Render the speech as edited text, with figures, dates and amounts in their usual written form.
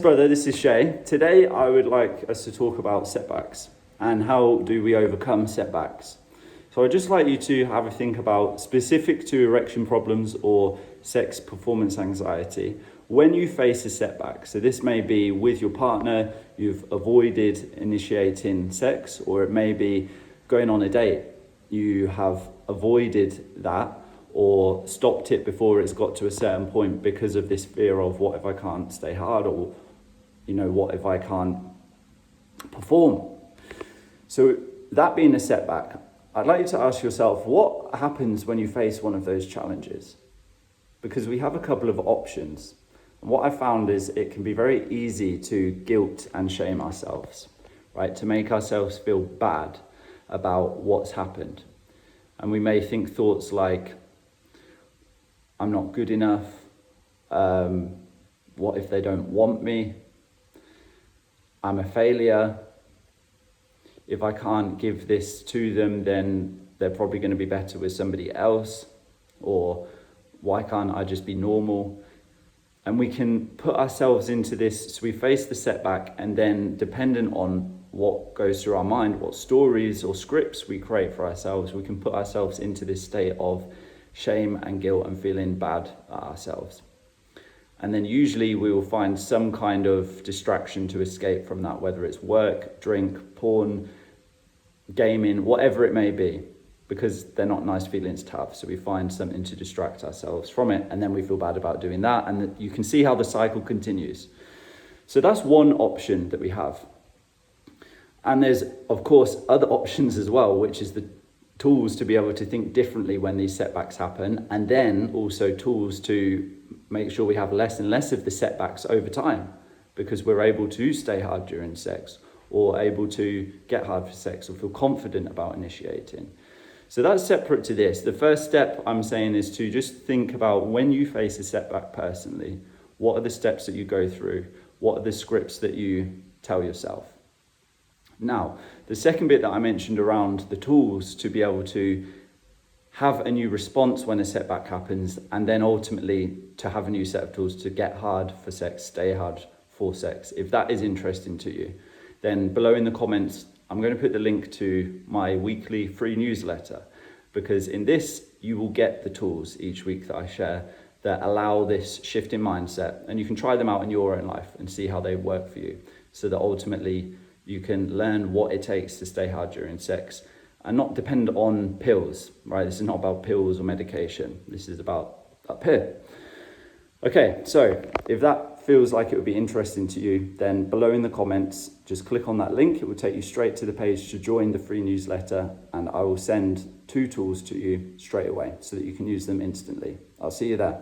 Brother, this is Shay. Today I would like us to talk about setbacks and how do we overcome setbacks. So I'd just like you to have a think about specific to erection problems or sex performance anxiety when you face a setback. So this may be with your partner, you've avoided initiating sex, or it may be going on a date. You have avoided that or stopped it before it's got to a certain point because of this fear of what if I can't stay hard, or what if I can't perform? So that being a setback, I'd like you to ask yourself, what happens when you face one of those challenges? Because we have a couple of options. And what I found is it can be very easy to guilt and shame ourselves, right? To make ourselves feel bad about what's happened. And we may think thoughts like, I'm not good enough. What if they don't want me? I'm a failure. If I can't give this to them, then they're probably going to be better with somebody else. Or why can't I just be normal? And we can put ourselves into this. So we face the setback, and then dependent on what goes through our mind, what stories or scripts we create for ourselves, we can put ourselves into this state of shame and guilt and feeling bad at ourselves. And then usually we will find some kind of distraction to escape from that, whether it's work, drink, porn, gaming, whatever it may be, because they're not nice feelings to have. So we find something to distract ourselves from it, and then we feel bad about doing that. And you can see how the cycle continues. So that's one option that we have. And there's, of course, other options as well, which is the tools to be able to think differently when these setbacks happen, and then also tools to make sure we have less and less of the setbacks over time, because we're able to stay hard during sex, or able to get hard for sex, or feel confident about initiating. So that's separate to this. The first step I'm saying is to just think about when you face a setback personally, what are the steps that you go through? What are the scripts that you tell yourself? Now, the second bit that I mentioned around the tools to be able to have a new response when a setback happens, and then ultimately to have a new set of tools to get hard for sex, stay hard for sex. If that is interesting to you, then below in the comments, I'm going to put the link to my weekly free newsletter, because in this, you will get the tools each week that I share that allow this shift in mindset, and you can try them out in your own life and see how they work for you, so that ultimately you can learn what it takes to stay hard during sex and not depend on pills, right? This is not about pills or medication. This is about up here. Okay, so if that feels like it would be interesting to you, then below in the comments, just click on that link. It will take you straight to the page to join the free newsletter, and I will send 2 tools to you straight away so that you can use them instantly. I'll see you there.